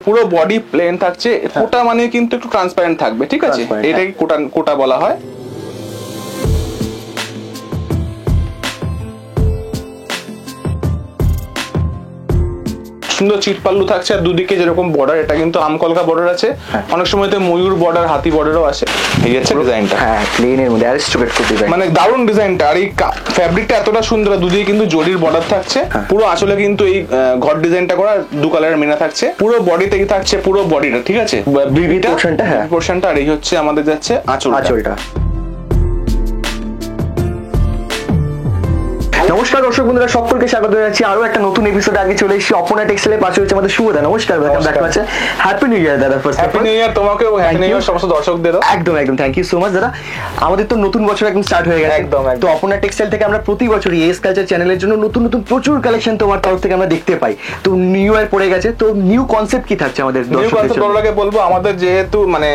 পুরো body plain থাকছে, কোটা মানে কিন্তু একটু ট্রান্সপারেন্ট থাকবে, ঠিক আছে, এটাকে কোটা কোটা বলা হয়। সুন্দর চিট পাল্লু থাকছে আর দুদিকে যেরকম বর্ডার, এটা কিন্তু আমকলকা বর্ডার আছে, অনেক সময়তে ময়ূর বর্ডার, হাতি বর্ডারও আছে। এই হচ্ছে ডিজাইনটা, হ্যাঁ প্লেনের মধ্যে অ্যারিস্টোক্রেট ফুড ডিজাইন, মানে দারুণ ডিজাইনটা। আর এই ফ্যাব্রিকটা এতটা সুন্দর, দুদিকে কিন্তু জরির বর্ডার থাকছে, পুরো আঁচলে কিন্তু এই ঘর ডিজাইনটা করা দু কালারের মিনা থাকছে, পুরো বডিতেই থাকছে, পুরো বডিটা, ঠিক আছে, বিবিটা পোরশনটা, হ্যাঁ পোরশনটা। আর এই হচ্ছে আমাদের যাচ্ছে আঁচলটা। নমস্কার দর্শক বন্ধুরা, সকলকে স্বাগত জানাচ্ছি আরো একটা নতুন এপিসোড। আগে চলে এসেছি অপনা টেক্সটাইলের পাশে হচ্ছে আমাদের শুভদা। নমস্কার, দেখা হচ্ছে। হ্যাপি নিউ ইয়ার দাদা, ফার্স্ট হ্যাপি নিউ ইয়ার তোমাকেও, হ্যাপি নিউ ইয়ার সমস্ত দর্শকদের। একদম একদম থ্যাংক ইউ সো মাচ দাদা। আমাদের তো নতুন বছর একদম স্টার্ট হয়ে গেছে, একদম। তো অপনা টেক্সটাইল থেকে আমরা প্রতি বছর এস কালচার চ্যানেলের জন্য নতুন নতুন প্রচুর কালেকশন তোমার তরফ থেকে আমরা দেখতে পাই। তো নিউ ইয়ার পড়ে গেছে, তো নিউ কনসেপ্ট কি থাকছে আমাদের দর্শকদের জন্য? নিউ বলবো আমাদের, যেহেতু মানে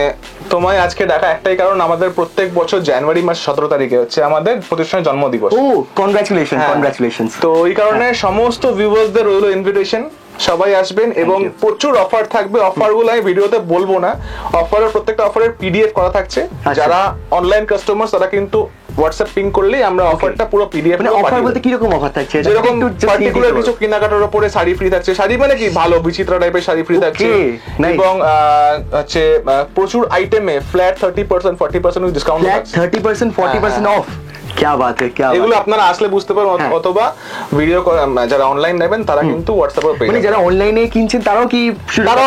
তোমায় আজকে দেখা একটাই কারণ, আমাদের প্রত্যেক বছর জানুয়ারি মাস 17 তারিখে হচ্ছে আমাদের প্রতিষ্ঠানের জন্মদিবস। ও কনগ্রাচুলেশন, কনগ্রাচুলেশন। তো এই কারণে সমস্ত ভিউয়ার্সদের রইল ইনভিটেশন, সবাই আসবেন এবং প্রচুর অফার থাকবে। অফার গুলো আমি ভিডিওতে বলবো না, অফারের প্রত্যেকটা অফারের পিডিএফ করা থাকছে। যারা অনলাইন কাস্টমার তারা কিন্তু হোয়াটসঅ্যাপ পিং করলেই আমরা অফারটা পুরো পিডিএফ। মানে অফার বলতে কি রকম অফার থাকছে? যেরকম পার্টিকুলার কিছু কেনাকাটার উপরে শাড়ি ফ্রি থাকছে, শাড়ি মানে কি ভালো বিচিত্র টাইপের শাড়ি ফ্রি থাকছে, এবং হচ্ছে প্রচুর আইটেমে ফ্ল্যাট 30% 40% ডিসকাউন্ট থাকছে। 30% 40% অফ, क्या बात है, क्या এগুলো আপনারা আসলে বুঝতে পারবেন, অথবা ভিডিও যারা অনলাইন নেবেন তারা কিন্তু হোয়াটসঅ্যাপে পেয়ে মানে যারা অনলাইনে কিনছেন তারাও কি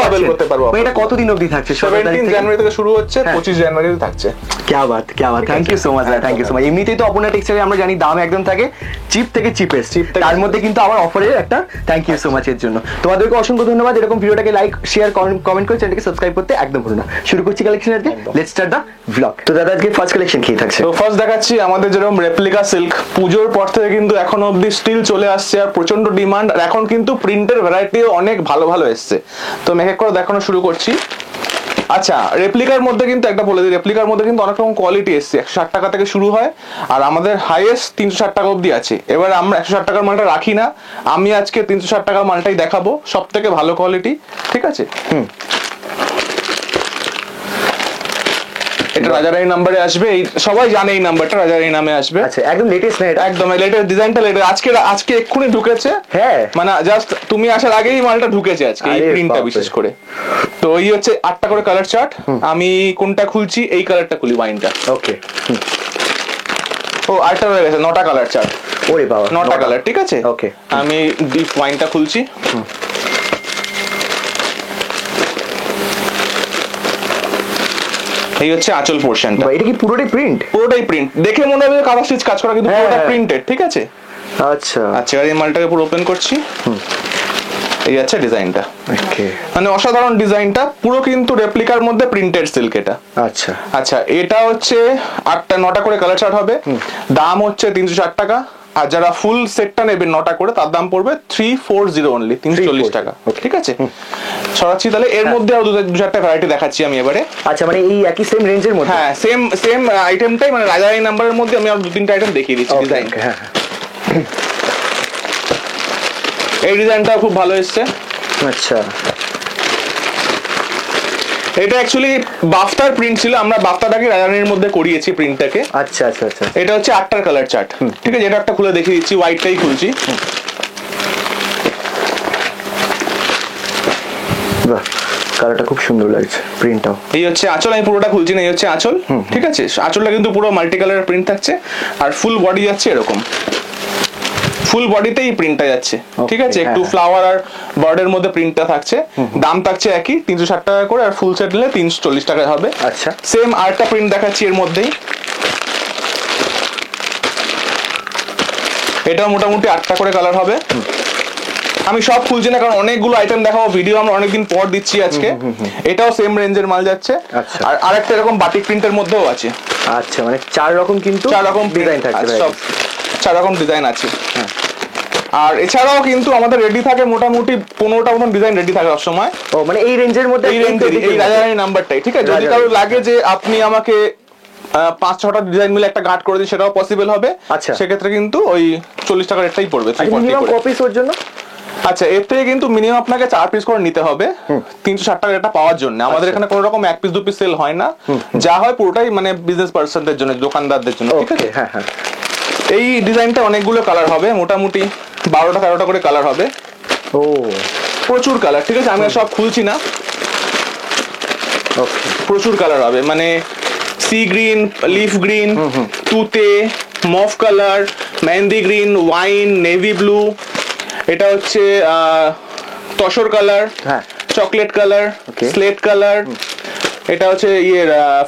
অ্যাভেল করতে পারবো। এটা কতদিন অবধি থাকছে? 17 জানুয়ারি থেকে শুরু হচ্ছে, 25 জানুয়ারি থাকছে। क्या बात, क्या बात, thank you so much, thank you so much. এমনিতেই তো অপনা টেক্সটাইলে আমরা জানি দাম একদম থাকে চিপ থেকে চিপেস্ট, তার মধ্যে কিন্তু আবার অফারের একটা থ্যাংক ইউ সো মাচ এর জন্য। তোমাদেরকে অসংখ্য ধন্যবাদ। এরকম ভিডিওটাকে লাইক, শেয়ার, কমেন্ট করে চ্যানেলকে সাবস্ক্রাইব করতে একদম ভুলো না। শুরু করছি কালেকশন আজকে, লেটস স্টার্ট দা ব্লগ। তো দাদা আজকে ফার্স্ট কালেকশন কি থাকছে? তো ফার্স্ট দেখাচ্ছি আমাদের যেরকম রেপ্লিকা সিল্ক, পুজোর পর থেকে কিন্তু এখনো অবধি স্টিল চলে আসছে আর প্রচন্ড ডিমান্ড। আর এখন কিন্তু প্রিন্টের ভ্যারাইটিও অনেক ভালো ভালো এসছে, তো মেক করে দেখানো শুরু করছি। আচ্ছা, রেপ্লিকার মধ্যে কিন্তু একটা বলে দিই, রেপ্লিকার মধ্যে কিন্তু অনেক রকম কোয়ালিটি এসছে। 160 টাকা থেকে শুরু হয় আর আমাদের হাইয়েস্ট 360 টাকা অবধি আছে। এবার আমরা 160 টাকার মালটা রাখি না, আমি আজকে 360 টাকার মালটাই দেখাবো, সব থেকে ভালো কোয়ালিটি, ঠিক আছে। এটা রাজারানী নাম্বারে আসবে, এই সবাই জানে এই নাম্বারটা রাজারানী নামে আসবে। আচ্ছা, একদম লেটেস্ট না এটা? একদম লেটেস্ট, ডিজাইনটা লেটেস্ট, আজকে এক্ষুনি ঢুকেছে। হ্যাঁ, মানে জাস্ট তুমি আসার আগেই মালটা ঢুকেছে আজকে, এই প্রিন্টটা বিশেষ করে। তো এই হচ্ছে 8টা করে কালার চার্ট, আমি কোনটা খুলছি, এই কালারটা খুলি, ওয়াইনটা। ওকে। ও আরেকটা হয়ে গেছে, 9টা কালার চার্ট। ওরে বাবা, 9টা কালার, ঠিক আছে। ওকে, আমি ডিপ ওয়াইনটা খুলছি। এই হচ্ছে আঁচল পোরশনটা। এটা কি পুরোটাই প্রিন্ট? পুরোটাই প্রিন্ট, দেখে মনে হবে কাভার স্টিচ কাজ করা, কিন্তু পুরোটা প্রিন্টেড, ঠিক আছে। আচ্ছা আচ্ছা, এই মালটাকে পুরো ওপেন করছি। এই আছে ডিজাইনটা, ওকে, মানে অসাধারণ ডিজাইনটা, পুরো কিন্তু রেপ্লিকার মধ্যে প্রিন্টেড সিল্ক এটা। আচ্ছা আচ্ছা, এটা হচ্ছে 9টা করে কালার চার্ট হবে, দাম হচ্ছে 360 টাকা। আর যারা ফুল সেটটা নেবেন 9টা করে, তার দাম পড়বে 340 অনলি, 340 টাকা, ঠিক আছে। সরাচ্ছি তাহলে, এর মধ্যে আরো 2-4টা ভ্যারাইটি দেখাচ্ছি আমি এবারে। আচ্ছা, মানে এই একই সেম রেঞ্জের মধ্যে? হ্যাঁ, সেম আইটেমটাই, মানে রাজারানী নাম্বারের মধ্যে আমি আরো 2-3টা আইটেম দেখিয়ে দিচ্ছি ডিজাইন। হ্যাঁ, এই ডিজাইনটা খুব ভালো এসছে। আচ্ছা, এটা অ্যাকচুয়ালি বাফতার প্রিন্ট ছিল, আমরা বাফতাটাকে রাজারানীর মধ্যে করিয়েছি প্রিন্টটাকে। আচ্ছা আচ্ছা আচ্ছা। এটা হচ্ছে 8টার কালার চার্ট, ঠিক আছে। এটা একটা খুলে দেখিয়ে দিচ্ছি, হোয়াইটটাই খুলছি। বাহ, কালারটা খুব সুন্দর লাগছে, প্রিন্টটাও। এই হচ্ছে আঁচল, আমি পুরোটা খুলছি না, এই হচ্ছে আঁচল, ঠিক আছে। আঁচলটা কিন্তু পুরো মাল্টি কালারের প্রিন্ট থাকছে, আর ফুল বডি যাচ্ছে এরকম, ফুল বডিতেই প্রিন্টটা যাচ্ছে, ঠিক আছে। একটু ফ্লাওয়ার আর বার্ডের মধ্যে প্রিন্টটা থাকছে। দাম থাকছে একই 360 টাকা করে, আর ফুল সেট নিলে 340 টাকা হবে। আচ্ছা, সেম আরেকটা প্রিন্ট দেখাচ্ছি এর মধ্যেই, এটা মোটামুটি 8টা করে কালার হবে। আমি সব খুলছি না কারণ অনেকগুলো আইটেম দেখাবো, ভিডিও আমরা অনেকদিন পর দিচ্ছি আজকে। এটাও সেম রেঞ্জের মাল যাচ্ছে। আর আরেকটা এরকম বাটিক প্রিন্টের মধ্যেও আছে। আচ্ছা, মানে 4 রকম, কিন্তু 4 রকম ডিজাইন থাকছে, সব 4 রকম ডিজাইন আছে। আর এছাড়াও কিন্তু আমাদের রেডি থাকে মোটামুটি 15টা মতন ডিজাইন রেডি থাকে সব সময়। ও মানে এই রেঞ্জের মধ্যে, এই রাজারানী নাম্বারটাই, ঠিক আছে। যদি কারো লাগে যে আপনি আমাকে 5-6টা ডিজাইন মিলে একটা গাঁট করে দিন, সেটাও পসিবল হবে। আচ্ছা, সেক্ষেত্রে কিন্তু ওই 40 টাকা রেটটাই পড়বে। মিনিমাম কপিস ওর জন্য আচ্ছা, এর থেকে কিন্তু মিনিমাম আপনাকে 4 পিস করে নিতে হবে 360 টাকা এটা পাওয়ার জন্য। আমাদের এখানে কোনো রকম 1 পিস 2 পিস সেল হয় না, যা হয় পুরোটাই মানে বিজনেস পার্সনদের জন্য, দোকানদারদের জন্য, ঠিক আছে? হ্যাঁ হ্যাঁ। এই ডিজাইনটা অনেকগুলো কালার হবে, মোটামুটি 12টা 13টা করে কালার হবে। ও প্রচুর কালার, ঠিক আছে? আমি আর সব খুলছি না, ওকে। প্রচুর কালার হবে, মানে সি গ্রিন, লিফ গ্রিন, তুতে, mauve colour, mehendi green, wine, navy blue, এটা হচ্ছে তসর কালার, হ্যাঁ। Chocolate colour, Okay. Slate colour, এটা হচ্ছে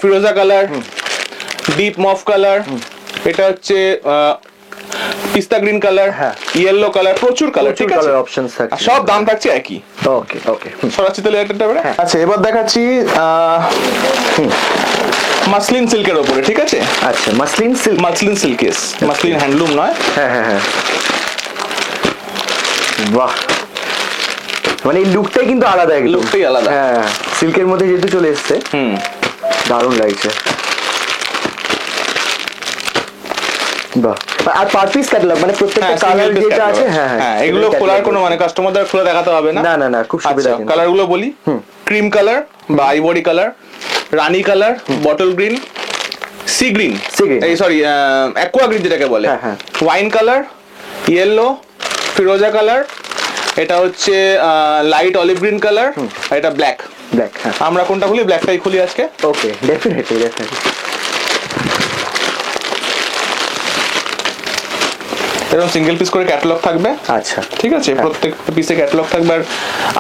ফিরোজা কালার, ডিপ মফ কালার, এটা হচ্ছে পিস্তা গ্রিন কালার, হ্যাঁ। ইয়েলো কালার, প্রচুর কালার, ঠিক আছে? কালার অপশনস থাকে। আর সব দাম থাকছে একই। ওকে ওকে। সরাচ্ছি তাহলে একটা করে। হ্যাঁ। আচ্ছা, এবার দেখাচ্ছি মাসলিন সিল্কের উপরে, ঠিক আছে? আচ্ছা, muslin silk. Muslin silks, muslin handloom নয়। হ্যাঁ হ্যাঁ হ্যাঁ। বাহ, মানে এই লুকটাই কিন্তু আলাদা, একদম লুকটাই আলাদা। হ্যাঁ, সিল্কের মধ্যে যেহেতু চলে এসছে, দারুণ লাগছে। বাহ, আর পার পিস ক্যাটালগ, মানে প্রত্যেকটা কালার যেটা আছে। হ্যাঁ হ্যাঁ, এগুলো খোলার কোনো মানে কাস্টমারদের খুলে দেখাতে হবে না। না না না, খুব সুবিধা। আচ্ছা, কালার গুলো বলি। ক্রিম কালার বা আইভরি কালার, রানী colour, bottle green, sea green, এই সরি অ্যাকোয়া গ্রিন যেটাকে বলে, ওয়াইন কালার, ইয়েলো, ফিরোজা কালার, এটা হচ্ছে লাইট অলিভ গ্রিন কালার, আর এটা ব্ল্যাক। ব্ল্যাক, হ্যাঁ। আমরা কোনটা খুলি? ব্ল্যাকটাই খুলি আজকে। ওকে, ডেফিনেটলি ডেফিনেটলি। এরকম সিঙ্গেল পিস করে ক্যাটালগ থাকবে। আচ্ছা, ঠিক আছে? প্রত্যেক পিসে ক্যাটালগ থাকবে, আর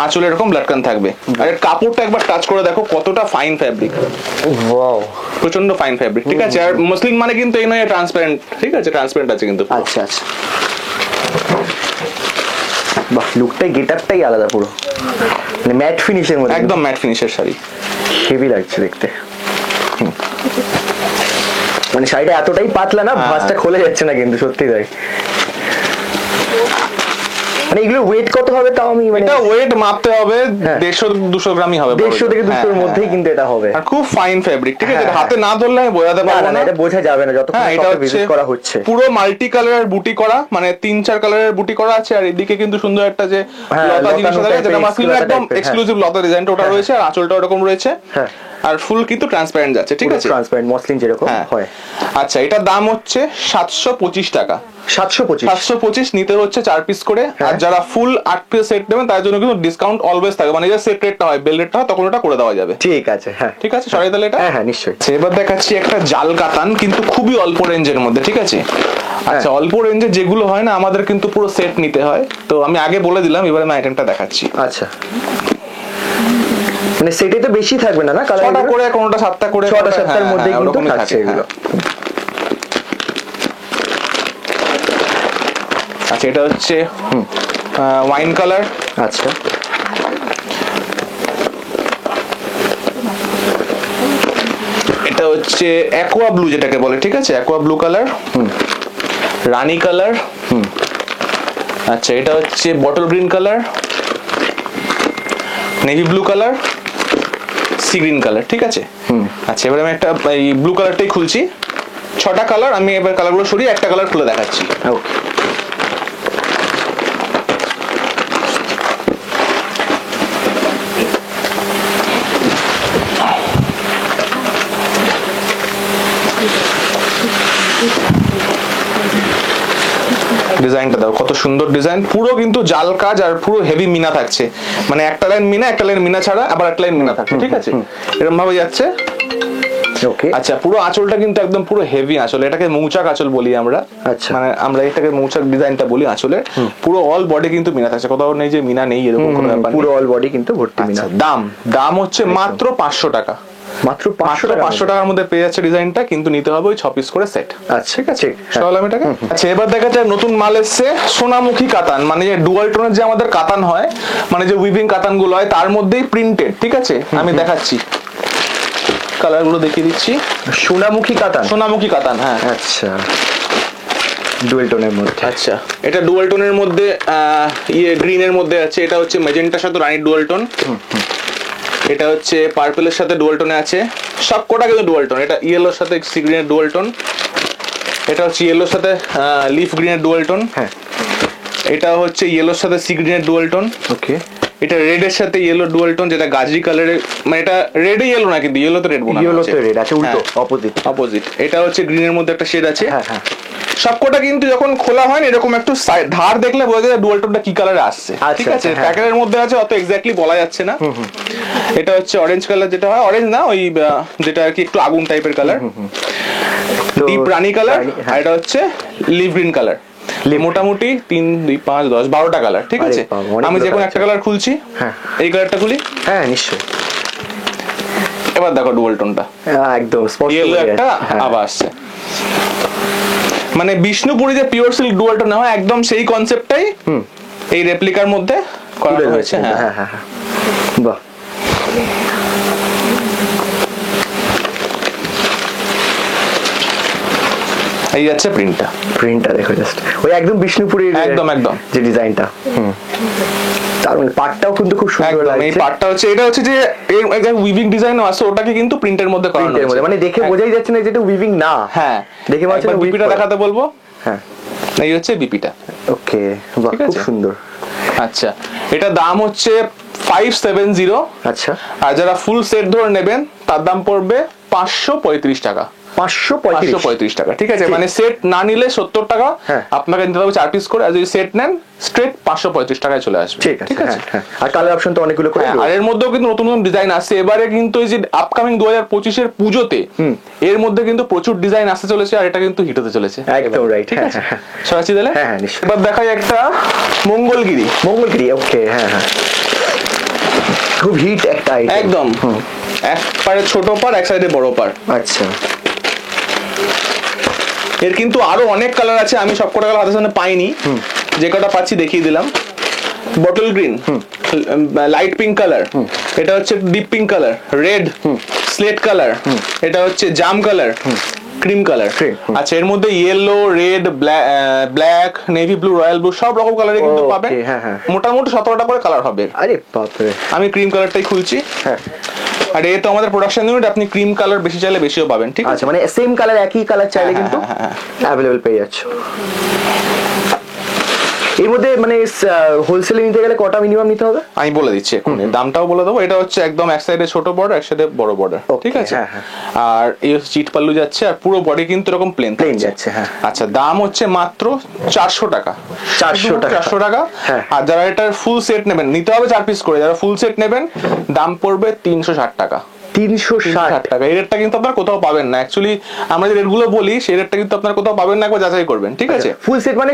আঁচলে এরকম লাটকান থাকবে। আর এর কাপড়টা একবার টাচ করে দেখো কতটা ফাইন ফ্যাব্রিক। ওয়াও, প্রচন্ড ফাইন ফ্যাব্রিক, ঠিক আছে? আর মসলিন মানে কিন্তু এই নয় ট্রান্সপারেন্ট, ঠিক আছে? ট্রান্সপারেন্ট আছে কিন্তু। আচ্ছা আচ্ছা। বাহ, লুকটাই গেটআপটাই আলাদা পুরো, মানে ম্যাট ফিনিশের মধ্যে, একদম ম্যাট ফিনিশের শাড়ি, হেভি লাগছে দেখতে। মানে শাড়িটা এতটাই পাতলা না, ভাঁজটা খুলে যাচ্ছে না কিন্তু, সত্যি তাই। মানে এগুলো ওয়েট কত হবে তাও আমি মানে এটা ওয়েট মাপতে হবে 150-200 গ্রামই হবে, 150 থেকে 200 এর মধ্যেই কিন্তু এটা হবে। আর খুব ফাইন ফ্যাব্রিক, ঠিক আছে? হাতে না ধরলে আমি বোঝাতে পারবো না, এটা বোঝা যাবে না যতক্ষণ এটা এটা ভিজিট করা হচ্ছে। পুরো মাল্টি কালারের বুটি করা, মানে 3-4 কালারের বুটি করা আছে। আর এদিকে কিন্তু সুন্দর একটা যে লতা জিনিস আছে, যেটা মাসলিনের একদম এক্সক্লুসিভ লতা ডিজাইনটা, ওটা রয়েছে। আর আঁচলটা ওরকম রয়েছে, আর ফুল কিন্তু ট্রান্সপারেন্ট যাচ্ছে, ঠিক আছে? ট্রান্সপারেন্ট মসলিন যেরকম হয়। আচ্ছা, এটার দাম হচ্ছে 725 টাকা। 725 নিতে হচ্ছে 4 পিস করে। আর যারা ফুল 8 পিস সেট নেবেন তার জন্য কিন্তু ডিসকাউন্ট অলওয়েজ থাকে, মানে যে সেট রেটটা হয়, বেল রেটটা হয়, তখন ওটা করে দেওয়া যাবে। ঠিক আছে, হ্যাঁ ঠিক আছে, সরাই তাহলে এটা। হ্যাঁ নিশ্চয়ই। এবার দেখাচ্ছি একটা জাল কাতান, কিন্তু খুবই অল্প রেঞ্জের মধ্যে, ঠিক আছে? আচ্ছা, অল্প রেঞ্জে যেগুলো হয় না, আমাদের কিন্তু পুরো সেট নিতে হয়, তো আমি আগে বলে দিলাম, এবারে আমি আইটেমটা দেখাচ্ছি। আচ্ছা, মানে সেটে তো বেশি থাকবে না, কালার 6টা করে, কোনটা 7টা করে, 6টা-7টার মধ্যে কিন্তু থাকছে এগুলো। আচ্ছা, এটা হচ্ছে ওয়াইন কালার। আচ্ছা, এটা হচ্ছে অ্যাকোয়া ব্লু যেটাকে বলে, ঠিক আছে? অ্যাকোয়া ব্লু কালার, রানী কালার, আচ্ছা, এটা হচ্ছে bottle green colour, navy blue colour, sea green colour, ঠিক আছে? আচ্ছা, এবার আমি একটা এই ব্লু কালারটাই খুলছি। 6টা কালার, আমি এবার কালারগুলো সরিয়ে একটা কালার খুলে দেখাচ্ছি। ওকে। ডিজাইনটা দাও, কত সুন্দর ডিজাইন, পুরো কিন্তু জাল কাজ আর পুরো হেভি মিনা থাকছে, মানে একটা লাইন মিনা, একটা লাইন মিনা ছাড়া, আবার একটা লাইন মিনা থাকছে, ঠিক আছে? এরকম ভাবে যাচ্ছে। ওকে। আচ্ছা, পুরো আঁচলটা কিন্তু একদম পুরো হেভি আঁচল, এটাকে মৌচাক আঁচল বলি আমরা। আচ্ছা, মানে আমরা এটাকে মৌচাক ডিজাইনটা বলি আঁচলের। পুরো অল বডি কিন্তু মিনা থাকছে, কোথাও নেই যে মিনা নেই, এরকম কোনো ব্যাপার নেই। পুরো অল বডি কিন্তু ভর্তি মিনা। দাম হচ্ছে মাত্র 500 টাকা। মাত্র 500 টাকার মধ্যে পেয়ে যাচ্ছে ডিজাইনটা, কিন্তু নিতে হবে ওই 6 পিস করে সেট। আচ্ছা, ঠিক আছে, সরালাম এটাকে। আচ্ছা, এবার দেখা যায় নতুন মাল এসছে, সোনামুখী কাতান, মানে যে ডুয়াল টোনের যে আমাদের কাতান হয়, মানে যে উইভিং কাতান গুলো হয়, তার মধ্যেই প্রিন্টেড, ঠিক আছে? আমি দেখাচ্ছি, কালার গুলো দেখিয়ে দিচ্ছি। সোনামুখী কাতান, সোনামুখী কাতান, হ্যাঁ। আচ্ছা, ডুয়েল টোনের মধ্যে। আচ্ছা, এটা ডুয়াল টোনের মধ্যে গ্রিনের মধ্যে আছে, এটা হচ্ছে ম্যাজেন্টার সাথে রানির ডুয়াল টোন, এটা হচ্ছে পার্পলের সাথে ডুয়াল টোনে আছে, সবকটা কিন্তু ডুয়াল টোন। এটা ইয়েলোর সাথে সি গ্রিনের ডুয়াল টোন, এটা হচ্ছে ইয়েলোর সাথে লিফ গ্রিনের ডুয়াল টোন, এটা হচ্ছে ইয়েলোর সাথে সি গ্রিনের ডুয়াল টোন। ওকে, এটা রেড এর সাথে ইয়েলো ডুয়াল টোন, যেটা গাজরি কালারের, মানে এটা রেড ইয়েলো না কিন্তু ইয়েলোতে রেড বোনা ইয়েলোতে রেড আছে, উল্টো অপোজিট। এটা হচ্ছে গ্রিনের মধ্যে একটা শেড আছে। হ্যাঁ হ্যাঁ, সবকটা কিন্তু যখন খোলা হয় না এরকম একটু ধার দেখলে বোঝা যায় ডুয়াল টোনটা কি কালারে আসছে। ঠিক আছে, প্যাকেটের মধ্যে আছে অত এক্স্যাক্টলি বলা যাচ্ছে না। এটা হচ্ছে অরেঞ্জ কালার, যেটা হয় অরেঞ্জ না ওই যেটা আর কি একটু আগুন টাইপের কালার, ডিপ রানি কালার। আর এটা হচ্ছে লিভ গ্রিন কালার। মোটামুটি 3, 2, 5, 10, 12টা কালার। ঠিক আছে, আমি যে কোনো একটা কালার খুলছি। এই কালারটা খুলি। হ্যাঁ নিশ্চয়ই। এবার দেখো ডুয়াল টোনটা একদম স্পষ্ট ইয়েলো একটা আভা আসছে। মানে বিষ্ণুপুরি যে পিওর সিল্ক ডুয়াল টোন হয় একদম সেই কনসেপ্টটাই এই রেপ্লিকার মধ্যে করা হয়েছে। হ্যাঁ হ্যাঁ হ্যাঁ, বাহ। এই যাচ্ছে প্রিন্টটা দেখো জাস্ট ওই একদম বিষ্ণুপুরীর একদম যে ডিজাইনটা। দারুণ, পাটটাও কিন্তু খুব সুন্দর লাগছে। এই পাটটা হচ্ছে, এটা হচ্ছে যে এর উইভিং ডিজাইনও আছে, ওটাকে কিন্তু প্রিন্টের মধ্যে করানো হয়েছে। মানে দেখে বোঝাই যাচ্ছে না যেটা উইভিং না। হ্যাঁ, দেখে মনে হচ্ছে বিপিটা দেখাতে বলবো। হ্যাঁ, এই হচ্ছে বিপিটা। ওকে, বাহ, খুব সুন্দর। আচ্ছা, এটা দাম হচ্ছে 570। আচ্ছা, আর যারা ফুল সেট ধরে নেবেন তার দাম পড়বে 535 টাকা। 535 টাকা। ঠিক আছে, মানে সেট না নিলে 70 টাকা আপনাকে নিতে হবে 4 পিস করে, আর যদি সেট নেন স্ট্রেট 535 টাকায় চলে আসবে। ঠিক আছে। আর কালার অপশন তো অনেকগুলো করে, আর এর মধ্যেও কিন্তু নতুন নতুন ডিজাইন আসছে এবারে। কিন্তু এই যে আপকামিং 2025 এর পুজোতে এর মধ্যে কিন্তু প্রচুর ডিজাইন আসতে চলেছে, আর এটা কিন্তু হিট হতে চলেছে। একদম রাইট। ঠিক আছে, সরাসরি দিলে। হ্যাঁ নিশ্চয়ই। এবার দেখাই একটা মঙ্গলগিরি। ওকে, হ্যাঁ হ্যাঁ, খুব হিট একটা আইটেম একদম। এক পারে ছোট পার, এক সাইডে বড় পার। আচ্ছা, এর কিন্তু আরো অনেক কালার আছে, আমি সব কটা কালার হাতের সামনে পাইনি, যে কটা পাচ্ছি দেখিয়ে দিলাম। Bottle green, light pink colour, এটা হচ্ছে deep pink colour, red, slate colour, এটা হচ্ছে জাম কালার, ক্রিম কালার। আচ্ছা, এর মধ্যে yellow, red, black, navy blue, royal blue সব রকম কালারে কিন্তু পাবেন। মোটামুটি 17টা করে কালার হবে। আরে বাপরে, আমি ক্রিম কালারটাই খুলছি। আর এই তো আমাদের প্রোডাকশন ইউনিট, আপনি ক্রিম কালার বেশি চাইলে বেশিও পাবেন। ঠিক আছে, মানে সেম কালার, একই কালার চাইলে কিন্তু অ্যাভেলেবল পেয়ে যাচ্ছে। এর মধ্যে মানে হোলসেলে নিতে গেলে কটা মিনিমাম নিতে হবে আমি বলে দিচ্ছি এখন, দামটাও বলে দেবো। এটা হচ্ছে একদম এক সাইডে ছোট বর্ডার, এক সাইডে বড় বর্ডার। ঠিক আছে, আর এই চিট পাল্লু যাচ্ছে, আর পুরো বডি কিন্তু এরকম প্লেন যাচ্ছে। আচ্ছা, দাম হচ্ছে মাত্র 400 টাকা। 400 টাকা। আর যারা এটার ফুল সেট নেবেন, নিতে হবে 4 পিস করে, যারা ফুল সেট নেবেন দাম পড়বে 360 টাকা। 360 টাকা। এই রেটটা কিন্তু আপনারা কোথাও পাবেন না। অ্যাকচুয়ালি আমরা যে রেটগুলো বলি সেই রেটটা কিন্তু আপনারা কোথাও পাবেন না, একবার যাচাই করবেন। ঠিক আছে, ফুল সেট মানে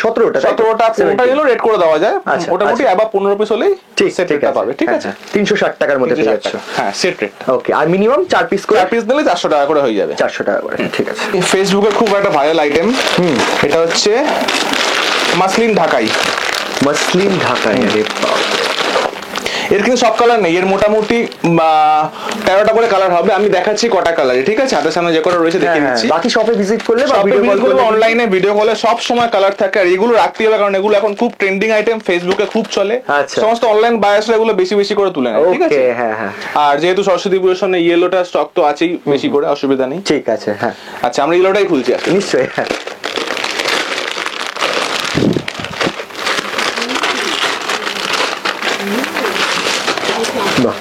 17টা নিলেও রেট করে দেওয়া যায়। মোটামুটি আবার 15 পিস হলেই সেট রেটটা পাবে। ঠিক আছে, 360 টাকার মধ্যে পেয়ে যাচ্ছে। হ্যাঁ, সেট রেট। ওকে, আর মিনিমাম 4 পিস করে, 4 পিস নিলে 400 টাকা করে হয়ে যাবে। 400 টাকা করে। ঠিক আছে। ফেসবুকের খুব একটা ভাইরাল আইটেম, এটা হচ্ছে মাসলিন ঢাকাই। এর কিন্তু সব কালার নেই, এর মোটামুটি 13টা করে কালার হবে। আমি দেখাচ্ছি কটা কালার। ঠিক আছে, হাতের সামনে যে কটা রয়েছে দেখে নিচ্ছি। বাকি শপে ভিজিট করলে বা ভিডিও কল করলে, অনলাইনে ভিডিও কলে সব সময় কালার থাকে। আর এগুলো রাখতে হবে, কারণ এগুলো এখন খুব ট্রেন্ডিং আইটেম, ফেসবুকে খুব চলে। সমস্ত অনলাইন বায়ার্সরা এগুলো বেশি বেশি করে তুলে নেয়। ঠিক আছে, আর যেহেতু সরস্বতী পুজোর সামনে ইয়েলোটা স্টক তো আছেই বেশি করে, অসুবিধা নেই। ঠিক আছে, হ্যাঁ। আচ্ছা, আমরা ইয়েলোটাই খুলছি আজকে। নিশ্চয়ই, হ্যাঁ।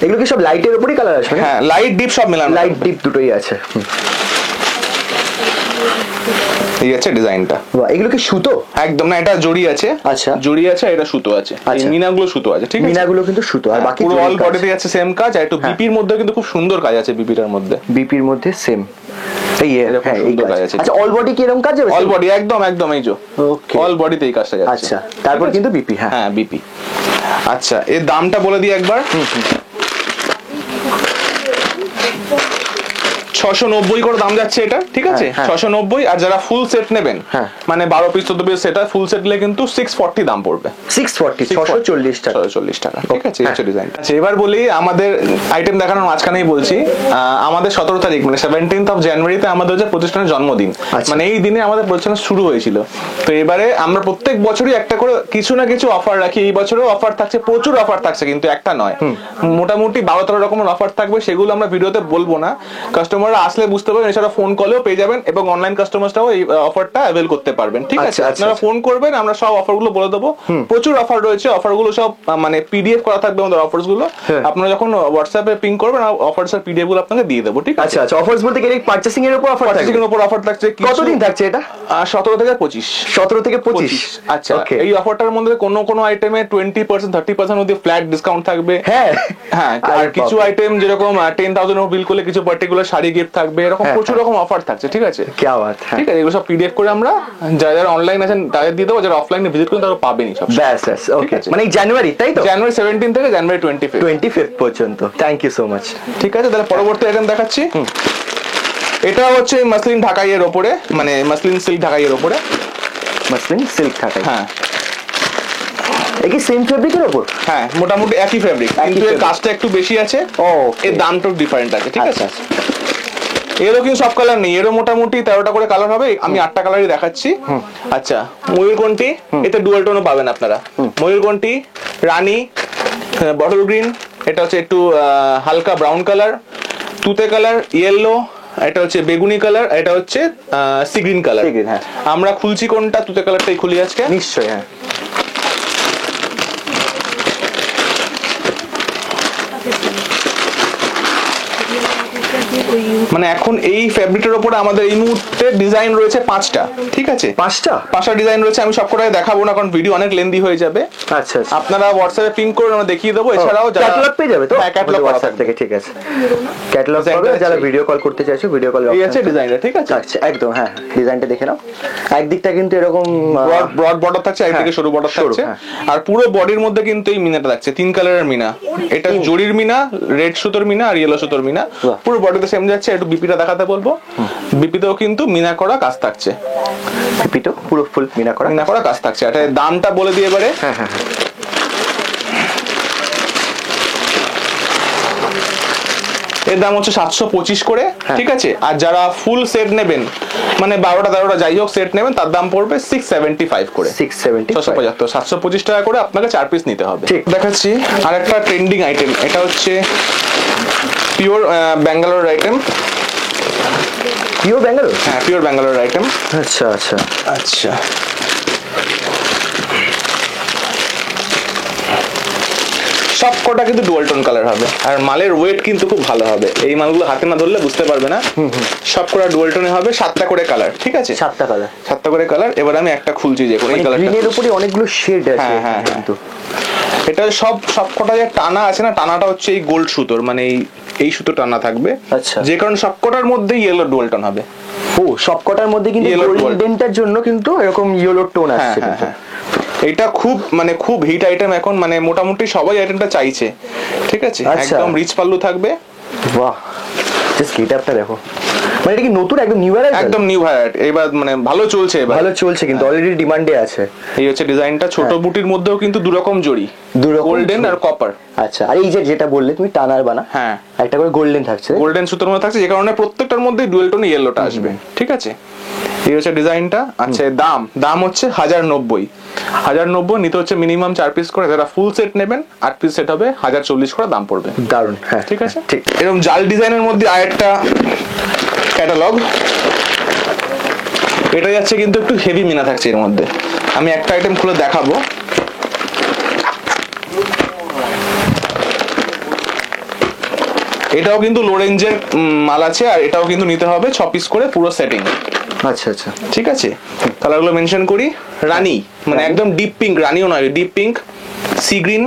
এগুলো কি সব লাইটের উপরই কালার আসবে? হ্যাঁ, লাইট ডিপ সব মেলানো, লাইট ডিপ দুটোই আছে। এই আছে ডিজাইনটা। এগুলো কি সুতো? একদম না, এটা জড়ি আছে। আচ্ছা, জড়ি আছে, এটা সুতো আছে। মিনাগুলো সুতো আছে। ঠিক আছে, মিনাগুলো কিন্তু সুতো, আর বাকি পুরো অল বডিতে আছে সেম কাজ। আর একটু বিপির মধ্যে কিন্তু খুব সুন্দর কাজ আছে, বিপিটার মধ্যে, বিপির মধ্যে সেম। আচ্ছা, অল বডি কি এরকম কাজ হবে? অল বডি একদম এই যে অল বডিতে এই কাজটা যাচ্ছে। আচ্ছা, তারপর কিন্তু বিপি। হ্যাঁ, বিপি। আচ্ছা, এর দামটা বলে দিই একবার। 690 করে দাম যাচ্ছে এটা। ঠিক আছে, 690। আর যারা ফুল সেট নেবেন, মানে 12 piece 14 piece set, full set নিলে কিন্তু 640 দাম পড়বে। 640 টাকা। 640 টাকা। ঠিক আছে, এই হচ্ছে ডিজাইন। আচ্ছা, এবার বলি আমাদের আইটেম দেখানোর মাঝখানেই বলছি, আমাদের 17 তারিখ মানে 17th of January-তে আমাদের হচ্ছে প্রতিষ্ঠানের জন্মদিন। মানে এই দিনে আমাদের প্রতিষ্ঠান শুরু হয়েছিল। তো এবারে আমরা প্রত্যেক বছরই একটা করে কিছু না কিছু অফার রাখি। এই বছরও অফার থাকছে, প্রচুর অফার থাকছে, কিন্তু একটা নয়, মোটামুটি 12-13 রকমের অফার থাকবে। সেগুলো আমরা ভিডিওতে বলবো না, কাস্টমার কাস্টমাররা আসলে বুঝতে পারবেন, এছাড়া ফোন কলেও পেয়ে যাবেন এবং অনলাইন কাস্টমাররাও এই অফারটা অ্যাভেল করতে পারবেন। ঠিক আছে, আপনারা ফোন করবেন, আমরা সব অফারগুলো বলে দেবো। প্রচুর অফার রয়েছে, অফারগুলো সব মানে পিডিএফ করা থাকবে আমাদের অফারস গুলো। আপনারা যখন হোয়াটসঅ্যাপে পিং করবেন, অফারস এর পিডিএফ গুলো আপনাকে দিয়ে দেবো। ঠিক আছে, আচ্ছা আচ্ছা, অফার্স বলতে গেলে পারচেসিং এর উপর অফার, পারচেসিং এর উপর অফার থাকছে। কতদিন থাকছে এটা? 17 থেকে 25। 17 থেকে 25। আচ্ছা, এই অফারটার মধ্যে কোনো আইটেমে 20% 30% অবধি ফ্ল্যাট ডিসকাউন্ট থাকবে। হ্যাঁ হ্যাঁ, আর কিছু আইটেম যেরকম 10,000 বিল করলে কিছু পার্টিকুলার শাড়ি গিফট থাকবে, এরকম প্রচুর রকম অফার থাকছে। ঠিক আছে, কি বাত। ঠিক আছে, এগুলো সব পিডিএফ করে আমরা যারা অনলাইন আছেন তাদের দিয়ে দেবো, যারা অফলাইনে ভিজিট করেন তারা পাবেনই সব। ব্যাস ব্যাস, ওকে। মানে জানুয়ারি, তাই তো? জানুয়ারি 17 থেকে জানুয়ারি 25 পর্যন্ত। Thank you so much. ঠিক আছে, তাহলে পরবর্তী আইটেম দেখাচ্ছি। এটা হচ্ছে মাসলিন ঢাকাইয়ের ওপরে, মানে মাসলিন সিল্ক ঢাকাইয়ের ওপরে। মাসলিন সিল্ক ঢাকাই, হ্যাঁ। একই সেম ফেব্রিকের উপর? হ্যাঁ, মোটামুটি একই ফেব্রিক, কিন্তু এর কাজটা একটু বেশি আছে। ও, এর দামটা ডিফারেন্ট আছে। ঠিক আছে, এরও কিন্তু সব কালার নেই, এরও মোটামুটি 13টা করে কালার হবে। আমি 8টা কালারই দেখাচ্ছি। আচ্ছা, ময়ূরকণ্ঠী, এতে ডুয়াল টোনও পাবেন আপনারা। ময়ূরকণ্ঠী, রানী, বটল গ্রিন, এটা হচ্ছে একটু হালকা ব্রাউন কালার, তুতে কালার, ইয়েলো, এটা হচ্ছে বেগুনি কালার, এটা হচ্ছে সি গ্রিন কালার। হ্যাঁ, আমরা খুলছি কোনটা? তুতে কালারটাই খুলি আজকে। নিশ্চয়ই, হ্যাঁ। মানে এখন এই ফেব্রিকের উপরে আমাদের এই মুহূর্তে ডিজাইন রয়েছে 5টা। ঠিক আছে, 5টা ডিজাইন রয়েছে। আমি সবকটাই দেখাবো না, কারণ ভিডিও অনেক লেন্দি হয়ে যাবে। আচ্ছা, আপনারা হোয়াটসঅ্যাপে পিং করে আমরা দেখিয়ে দেবো। এছাড়াও ক্যাটালগ পেয়ে যাবে তো? হ্যাঁ, ক্যাটালগ হোয়াটসঅ্যাপ থেকে। ঠিক আছে, ক্যাটালগ পাবে। যারা ভিডিও কল করতে চাইছো, ভিডিও কল এই আছে ডিজাইনটা। ঠিক আছে, আচ্ছা, একদম। হ্যাঁ, ডিজাইনটা দেখে নাও। একদিকটা কিন্তু এরকম ব্রড বর্ডার থাকছে, একদিকে সরু বর্ডার থাকছে। আর পুরো বডির মধ্যে কিন্তু এই মিনাটা থাকছে, 3 কালারের মিনা। এটা জরির মিনা, রেড সুতোর মিনা আর ইয়েলো সুতোর মিনা। পুরো বডিতে সেম যাচ্ছে। একটু বিপিটা দেখাতে বলবো। বিপিতেও কিন্তু মিনা করা কাজ থাকছে। বিপিটো পুরো ফুল মিনা করা কাজ থাকছে। এটা দামটা বলে দিয়ে এবারে। হ্যাঁ হ্যাঁ, এর দাম হচ্ছে 725 করে। ঠিক আছে, আর যারা ফুল সেট নেবেন, মানে 12টা 13টা যাই হোক সেট নেবেন, তার দাম পড়বে 675 করে। 675, 725 টাকা করে আপনাকে 4 পিস নিতে হবে। ঠিক দেখাচ্ছি আরেকটা ট্রেন্ডিং আইটেম। এটা হচ্ছে pure Bangalore item. Pure Bangalore? হ্যাঁ, পিওর ব্যাঙ্গালোর আইটেম। আচ্ছা আচ্ছা আচ্ছা, সবকটা কিন্তু ডুয়াল টোন কালার হবে, আর মালের ওয়েট কিন্তু খুব ভালো হবে। এই মালগুলো হাতে না ধরলে বুঝতে পারবে না। সবকটা ডুয়াল টোনে হবে, 7টা করে কালার। ঠিক আছে, 7টা করে কালার। এবার আমি একটা খুলছি, যে এই কালারটা। গ্রিনের উপরে অনেকগুলো শেড আছে। হ্যাঁ, কিন্তু এটা সবকটা যে টানা আছে না, টানাটা হচ্ছে এই গোল্ড সুতোর, মানে এই সুতো টানা থাকবে। আচ্ছা, যে কারণে সবকটার মধ্যে ইয়েলো ডুয়াল টোন হবে। ও, সবকটার মধ্যে কিন্তু গোল্ডেনটার জন্য কিন্তু এরকম ইয়েলো টোন আসছে। এটা খুব হিট আইটেম এখন, মানে মোটামুটি সবাই আইটেমটা চাইছে। ঠিক আছে, একদম রিচ পাল্লু থাকবে। বাহ, জাস্ট গেটআপটা দেখো। মানে এটা কি নতুন, একদম নিউ ভ্যারাইটি? একদম নিউ ভ্যারাইটি। এবার মানে ভালো চলছে, কিন্তু অলরেডি ডিমান্ডে আছে। এই হচ্ছে ডিজাইনটা। ছোট বুটির মধ্যেও কিন্তু দুরকম জড়ি, গোল্ডেন আর কপার। আচ্ছা, আর এই যেটা বললে তুমি টানার বানা, হ্যাঁ, একটা করে গোল্ডেন থাকছে, গোল্ডেন সুতোর মধ্যে থাকছে, যে কারণে প্রত্যেকটার মধ্যে ডুয়াল টোন ইয়েলোটা আসবে। ঠিক আছে, এই হচ্ছে ডিজাইনটা। আচ্ছা, দাম হচ্ছে 1090 নিতে হচ্ছে মিনিমাম 4 পিস করে। যারা ফুল সেট নেবেন 8 পিস সেট হবে 1040 করে দাম পড়বে। দারুন। হ্যাঁ, ঠিক আছে। ঠিক এরকম জাল ডিজাইনের মধ্যে আরেকটা ক্যাটালগ। এটা যাচ্ছে কিন্তু একটু হেভি মিনা থাকছে এর মধ্যে। আমি একটা আইটেম খুলে দেখাবো। এটাও কিন্তু লো রেঞ্জের মাল আছে, আর এটাও কিন্তু নিতে হবে 6 পিস করে পুরো সেটিং। আচ্ছা আচ্ছা, ঠিক আছে, কালারগুলো মেনশন করি। রানী, মানে একদম ডিপ পিঙ্ক, রানীও নয়, deep pink, sea green,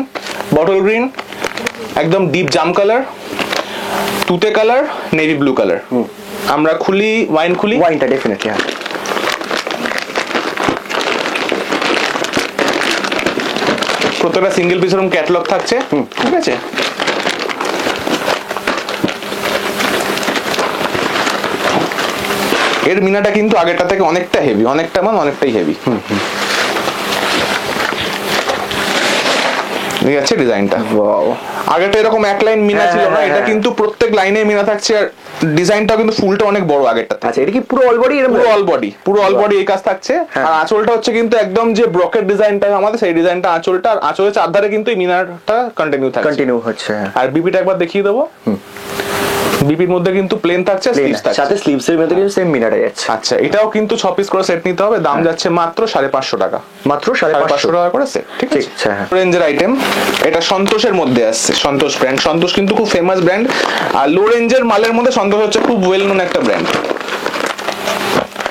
bottle green, একদম ডিপ জাম কালার, তুতে কালার, নেভি ব্লু কালার। আমরা ওয়াইনটা ডেফিনেটলি। হ্যাঁ, প্রত্যেকটা সিঙ্গেল পিস এরকম ক্যাটালগ থাকছে। ঠিক আছে, এর মিনাটা কিন্তু আগেরটা থেকে অনেকটা হেভি, অনেকটাই হেভি। ঠিক আছে, ডিজাইনটা আগেটা এরকম এক লাইন মিনা ছিল না, এটা কিন্তু প্রত্যেক লাইনে মিনা থাকছে, আর ডিজাইনটাও কিন্তু ফুলটা অনেক বড় আগেরটা। আচ্ছা, এটা কি পুরো অল বডি? এই কাজ থাকছে। আর আঁচলটা হচ্ছে কিন্তু একদম যে ব্রকেট ডিজাইনটা আমাদের, সেই ডিজাইনটা আঁচলটা, আর আঁচলের চারধারে কিন্তু এই মিনারটা কন্টিনিউ হচ্ছে। আর বিপিটা একবার দেখিয়ে দেবো। বিপির মধ্যে কিন্তু প্লেন থাকছে, স্লিভস থাকছে, সাথে স্লিভস এর মধ্যে কিন্তু সেম মিনাটা যাচ্ছে। আচ্ছা এটাও কিন্তু 6 পিস করে সেট নিতে হবে, দাম যাচ্ছে মাত্র 550 টাকা, মাত্র 550 টাকা করে সেট। ঠিক আছে, রেঞ্জের আইটেম। এটা সন্তোষের মধ্যে আসছে, সন্তোষ ব্র্যান্ড। সন্তোষ কিন্তু খুব ফেমাস ব্র্যান্ড, আর লো রেঞ্জের মালের মধ্যে সন্তোষ হচ্ছে খুব ওয়েল নোন একটা ব্র্যান্ড।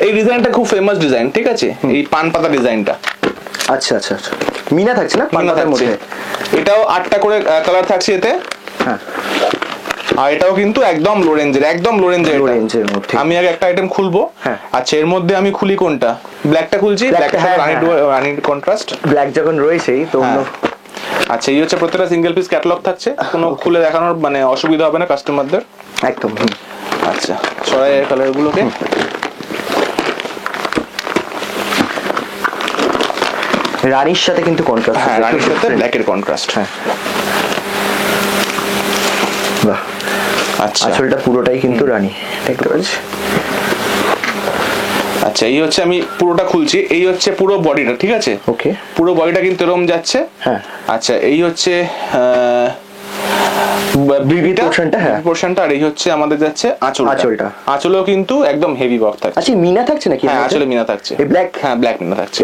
এই ডিজাইনটা খুব ফেমাস ডিজাইন, ঠিক আছে, এই পান পাতা ডিজাইনটা। আচ্ছা আচ্ছা আচ্ছা, মিনা থাকছে না মিনা পাতার থাকছে, মধ্যে? এটাও 8টা করে কালার থাকছে এতে। হ্যাঁ, আর এটাও কিন্তু একদম লো রেঞ্জের, একদম লো রেঞ্জের। লো রেঞ্জের মধ্যে আমি আগে একটা আইটেম খুলবো। হ্যাঁ। আচ্ছা এর মধ্যে আমি খুলি কোনটা? ব্ল্যাকটা খুলছি, ব্ল্যাকটা রানি কন্ট্রাস্ট, ব্ল্যাক যখন রয়েছেই তো অন্য। আচ্ছা এই হচ্ছে প্রত্যেকটা সিঙ্গেল পিস ক্যাটালগ থাকছে, কোনো খুলে দেখানোর মানে অসুবিধা হবে না কাস্টমারদের। একদম। আচ্ছা ছড়াই এর কালার গুলোকে, রানীর সাথে কিন্তু কন্ট্রাস্ট। হ্যাঁ রানির সাথে ব্ল্যাকের কন্ট্রাস্ট। হ্যাঁ, বাহ। আচ্ছা আসলটা পুরোটাই কিন্তু রানী, দেখতে পাচ্ছি। আচ্ছা এই হচ্ছে, আমি পুরোটা খুলছি, এই হচ্ছে পুরো বডিটা, ঠিক আছে, ওকে, পুরো বডিটা কিন্তু এরকম যাচ্ছে। হ্যাঁ। আচ্ছা এই হচ্ছে পোরশনটা, হ্যাঁ পোরশনটা, আর এই হচ্ছে আমাদের যাচ্ছে আঁচলটা। আঁচলেও কিন্তু একদম হেভি ওয়ার্ক থাকছে। আচ্ছা মিনা থাকছে নাকি? হ্যাঁ আঁচলে মিনা থাকছে, এই ব্ল্যাক, হ্যাঁ ব্ল্যাক মিনা থাকছে।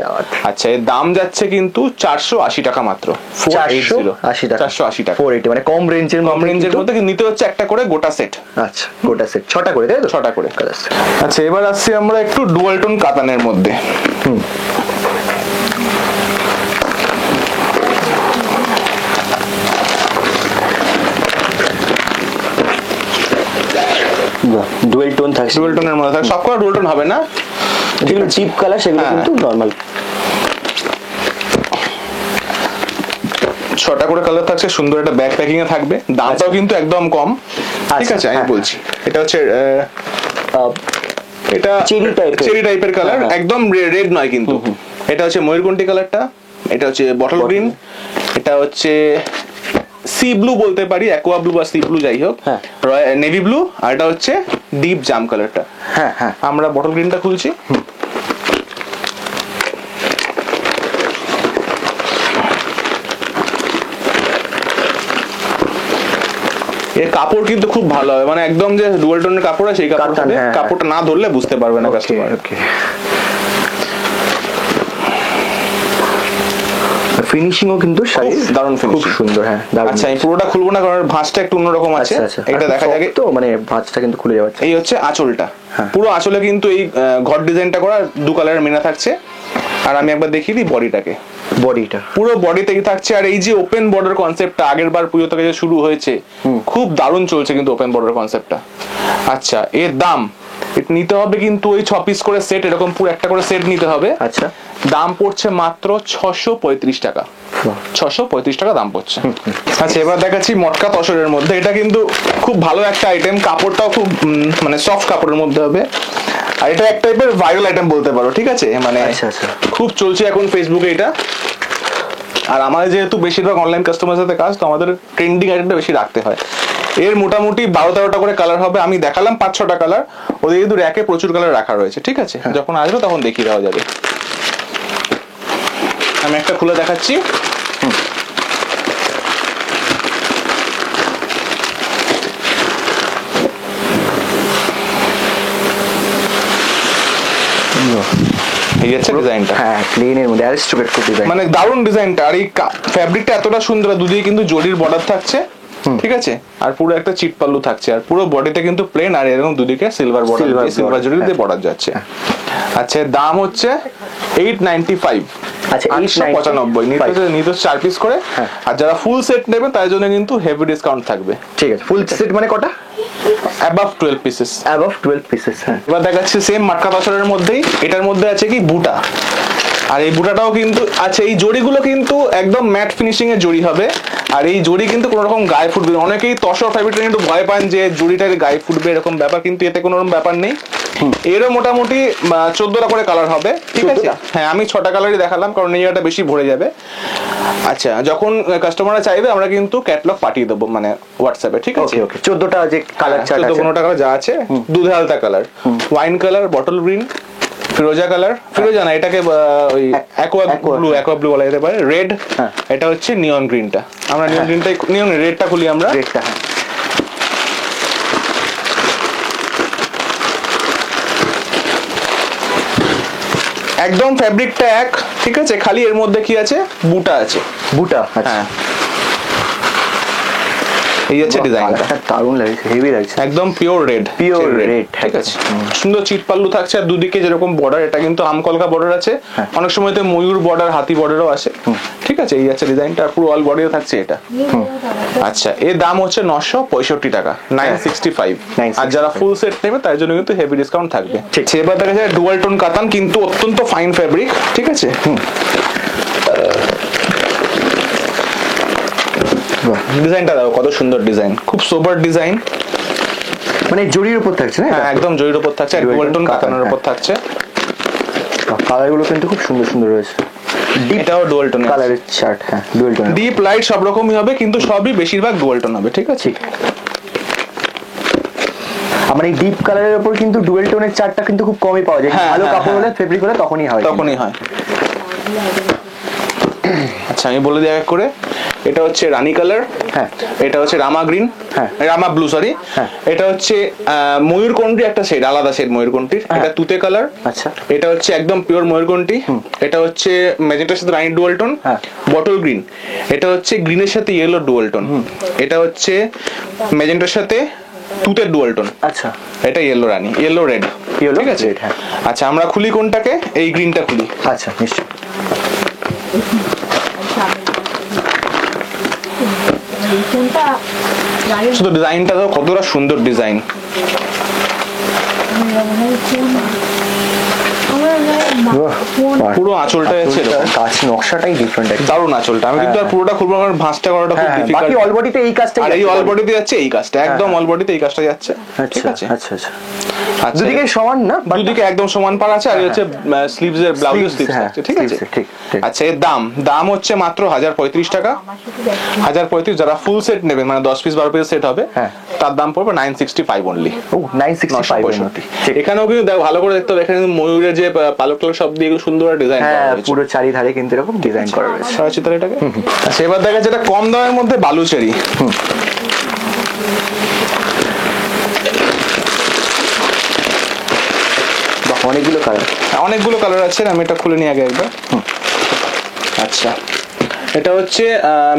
আচ্ছা এর দাম যাচ্ছে কিন্তু 480 টাকা মাত্র। 480 টাকা, 480 টাকা, 480, মানে কম রেঞ্জের মধ্যে নিতে হচ্ছে একটা করে গোটা সেট। আচ্ছা গোটা সেট 6টা করে, তাই তো? 6টা করে। আচ্ছা এবার আসছি আমরা একটু ডুয়াল টোন কাতানের মধ্যে। ডুয়েল টোন থাকছে, ডুয়াল টোনের মধ্যে থাকে, সবকটা ডুয়াল টোন হবে না, যেগুলো চিপ কালার সেগুলো কিন্তু নরমাল। 6টা করে কালার থাকছে, সুন্দর একটা ব্যাক প্যাকিং এ থাকবে, দামটাও কিন্তু একদম কম। ঠিক আছে আমি বলছি, এটা হচ্ছে এটা চেরি টাইপের কালার, একদম রেড নয় কিন্তু। এটা হচ্ছে ময়ূরকণ্ঠী কালারটা, এটা হচ্ছে বটল গ্রিন, এটা হচ্ছে সি ব্লু বলতে পারি, অ্যাকোয়া ব্লু বা সি ব্লু যাই হোক, নেভি ব্লু, আর এটা হচ্ছে ডিপ জাম কালারটা। হ্যাঁ হ্যাঁ, আমরা বটল গ্রিনটা খুলছি। এর কাপড় কিন্তু খুব ভালো হবে, মানে একদম যে ডুয়াল টোনের কাপড় আছে সেই কাপড়টা না ধরলে বুঝতে পারবে না কাস্টমার। ফিনিশিংও কিন্তু দারুণ ফিনিশিং, খুব সুন্দর। হ্যাঁ আচ্ছা আমি পুরোটা খুলবো না কারণ ভাঁজটা একটু অন্যরকম আছে, এটা দেখা যাবে তো, মানে ভাঁজটা কিন্তু খুলে যাচ্ছে। এই হচ্ছে আঁচলটা, পুরো আঁচলে কিন্তু এই ঘর ডিজাইনটা করা, 2 কালারের মিনা থাকছে। আর আমি একবার দেখিয়ে দিই বডিটাকে, বডিটা পুরো বডিতেই থাকছে। আর এই যে ওপেন বর্ডার কনসেপ্টটা আগের বার পুজো থেকে যে শুরু হয়েছে, খুব দারুণ চলছে কিন্তু ওপেন বর্ডার কনসেপ্টটা। আচ্ছা এর দাম নিতে হবে কিন্তু ওই 6 পিস করে সেট, এরকম পুরো একটা করে সেট নিতে হবে। আচ্ছা দাম পড়ছে মাত্র 635 টাকা, 635 টাকা দাম পড়ছে। আচ্ছা এবার দেখাচ্ছি মটকা তসরের মধ্যে, এটা কিন্তু খুব ভালো একটা আইটেম, কাপড়টাও খুব মানে সফট কাপড়ের মধ্যে হবে। আর এটা এক টাইপের ভাইরাল আইটেম বলতে পারো, ঠিক আছে, মানে খুব চলছে এখন ফেসবুকে এটা। আর আমাদের যেহেতু বেশিরভাগ অনলাইন কাস্টমারের সাথে কাজ, তো আমাদের ট্রেন্ডিং আইটেমটা বেশি রাখতে হয়। এর মোটামুটি 12-13টা করে কালার হবে, আমি দেখালাম 5-6টা কালার, ওদের কিন্তু র্যাকে প্রচুর কালার রাখা রয়েছে, ঠিক আছে, যখন আসবে তখন দেখিয়ে দেওয়া যাবে। আমি একটা খুলে দেখাচ্ছি। এই হচ্ছে ডিজাইনটা, হ্যাঁ প্লেনের মধ্যে অ্যারিস্টোক্রেট ডিজাইন, মানে দারুণ ডিজাইনটা। আর এই ফ্যাব্রিকটা এতটা সুন্দর, দুদিকে কিন্তু জরির বর্ডার থাকছে, ঠিক আছে, আর পুরো একটা চিট পাল্লু থাকছে, আর পুরো বডিতে কিন্তু প্লেন, আর এরকম দুদিকে সিলভার বর্ডার, সিলভার জরি দিয়ে বর্ডার যাচ্ছে। আচ্ছা দাম হচ্ছে 895। আচ্ছা 895 নিতে 4 পিস করে। আর যারা ফুল সেট নেবেন তার জন্য কিন্তু হেভি ডিসকাউন্ট থাকবে। ঠিক আছে, ফুল সেট মানে কটা? above 12 pieces, above 12 pieces. হ্যাঁ এবার দেখাচ্ছি সেম মাটকা তসরের মধ্যেই, এটার মধ্যে আছে কি বুটা, আর এই বুটাটাও কিন্তু আছে। এই জড়িগুলো কিন্তু একদম ম্যাট ফিনিশিং এর জড়ি হবে, আর এই জড়ি কিন্তু কোনো রকম গায়ে ফুটবে না। অনেকেই তসর ফ্যাব্রিকটা একটু ভয় পান যে জড়িটার গায়ে ফুটবে এরকম ব্যাপার, কিন্তু এতে কোনো রকম ব্যাপার নেই। এরও মোটামুটি 14টা করে কালার হবে, ঠিক আছে। হ্যাঁ আমি 6টা কালারই দেখালাম কারণ এই জায়গাটা বেশি ভরে যাবে। আচ্ছা যখন কাস্টমাররা চাইবে আমরা কিন্তু ক্যাটালগ পাঠিয়ে দেবো, মানে হোয়াটসঅ্যাপে, ঠিক আছে। 14টা যে কালার চার্ট আছে, 15টা কালার যা আছে, দুধে হালতা colour, wine colour, bottle green, ফিরোজা কালার, ফিরোজা না এটাকে ওই অ্যাকোয়া ব্লু বলা যেতে পারে, রেড, এটা হচ্ছে নিয়ন গ্রিনটা। আমরা নিয়ন গ্রিনটাই, নিয়ন রেডটা খুলি আমরা, রেডটা। একদম ফ্যাব্রিকটা এক, ঠিক আছে, খালি এর মধ্যে কি আছে, বুটা আছে। বুটা, হ্যাঁ, এই হচ্ছে ডিজাইনটা, দারুণ লাগছে, হেভি লাগছে, একদম পিওর রেড, পিওর রেড, ঠিক আছে। সুন্দর চিট পাল্লু থাকছে আর দুদিকে যেরকম বর্ডার, এটা কিন্তু আমকলকা বর্ডার আছে, অনেক সময়তে ময়ূর বর্ডার, হাতি বর্ডারও আছে, ঠিক আছে। এই আছে ডিজাইনটা, পুরো অল বডিও থাকছে এটা। আচ্ছা, এর দাম হচ্ছে 965 টাকা, 965। আর যারা ফুল সেট নেবে তার জন্য কিন্তু হেভি ডিসকাউন্ট থাকবে। ঠিক, এবার দেখা যায় ডুয়াল টোন কাতান, কিন্তু অত্যন্ত ফাইন ফ্যাব্রিক, ঠিক আছে। ডিজাইনটা দেখো কত সুন্দর ডিজাইন, খুব সোবার ডিজাইন, মানে জরির উপর থাকছে না? হ্যাঁ, একদম জরির উপর থাকছে, আর ডুয়াল টোন কাতানের উপর থাকছে। কালার গুলো কিন্তু খুব সুন্দর সুন্দর রয়েছে। এটাও ডুয়াল টোন কালারের শার্ট, হ্যাঁ ডুয়াল টোন, ডিপ লাইট সব রকমই হবে, কিন্তু সবই বেশিরভাগ ডুয়াল টোন হবে, ঠিক আছে। আমার এই ডিপ কালারের উপর কিন্তু ডুয়াল টোনের চার্টটা কিন্তু খুব কমই পাওয়া যায়, ভালো কাপড় হলে, ফেব্রিক হলে তখনই হয়, তখনই হয়। আচ্ছা, আমি বলে দিই এক করে, এটা হচ্ছে রানী কালার, হ্যাঁ, এটা হচ্ছে রামা গ্রিন, হ্যাঁ, রামা ব্লু, সরি, হ্যাঁ, এটা হচ্ছে ময়ূরকণ্ঠী, একটা শেড, আলাদা শেড ময়ূরকণ্ঠীর, এটা তুতে কালার, আচ্ছা, এটা হচ্ছে একদম পিওর ময়ূরকণ্ঠী, এটা হচ্ছে ম্যাজেন্টার সাথে রানী ডুয়াল টোন, বটল গ্রিন, এটা হচ্ছে গ্রিনের সাথে ইয়েলো ডুয়াল টোন, এটা হচ্ছে ম্যাজেন্টার সাথে তুতের ডুয়াল টোন, আচ্ছা, এটা ইয়েলো রানী, ইয়েলো রেড, ঠিক আছে। আচ্ছা, আমরা খুলি কোনটাকে, এই গ্রিনটা খুলি। আচ্ছা, নিশ্চয়। শুধু ডিজাইনটা তো কতটা সুন্দর ডিজাইন, পুরো আঁচলটা আছে, কাজ নকশাটাই ডিফারেন্ট, দারুণ আঁচলটা। আমি কিন্তু আর পুরোটা খুলবো, আমার ভাঁজটা করাটা খুব ডিফিকাল্ট। বাকি অল বডিতে এই কাজটা, আর এই অল বডিতে যাচ্ছে এই কাজটা, একদম অল বডিতে এই কাজটা যাচ্ছে, ঠিক আছে। আচ্ছা আচ্ছা, দুদিকে সমান না, দুদিকে একদম সমান পার আছে, আর এই হচ্ছে স্লিভস এর ব্লাউজের স্লিভস আছে, ঠিক আছে। আচ্ছা, এর দাম হচ্ছে মাত্র 1035 টাকা, 1035। যারা ফুল সেট নেবেন, মানে 10 পিস 12 পিস সেট হবে, তার দাম পড়বে 965 অনলি। ও 965। এখানেও কিন্তু ভালো করে দেখতে হবে, এখানে ময়ূরের যে পালক টালক সব দিয়ে সুন্দর ডিজাইন করা হয়েছে, পুরো চারিধারে কিন্তু এরকম ডিজাইন করা রয়েছে। সারাচ্ছি তাহলে এটাকে। আচ্ছা, এবার দেখা যেটা কম দামের মধ্যে বালুচেরি, অনেকগুলো কালার আছে, আমি এটা খুলে নিই আগে একবার। আচ্ছা, এটা হচ্ছে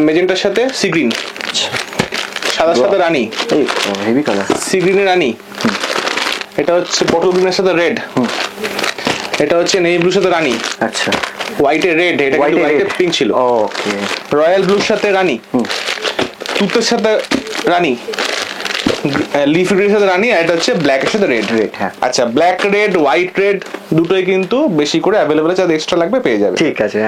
মেজেন্টার সাথে সি গ্রিন, সাদার সাথে রানী, হেভি কালার, সি গ্রিনের রানী, এটা হচ্ছে বটল গ্রিনের সাথে রেড, এটা হচ্ছে নেভি ব্লুর সাথে রানী, আচ্ছা, হোয়াইটে রেড, এটা কিন্তু হোয়াইটে পিঙ্ক ছিল, ওকে, রয়্যাল ব্লুর সাথে রানী, তুতের সাথে রানী, লিফ গ্রিনের সাথে রানী, আর এটা হচ্ছে ব্ল্যাক এর সাথে রেড। আচ্ছা, ব্ল্যাক রেড, হোয়াইট রেড দুটোই কিন্তু বেশি করে অ্যাভেলেবল আছে, যাদের এক্সট্রা লাগবে পেয়ে যাবে, ঠিক আছে।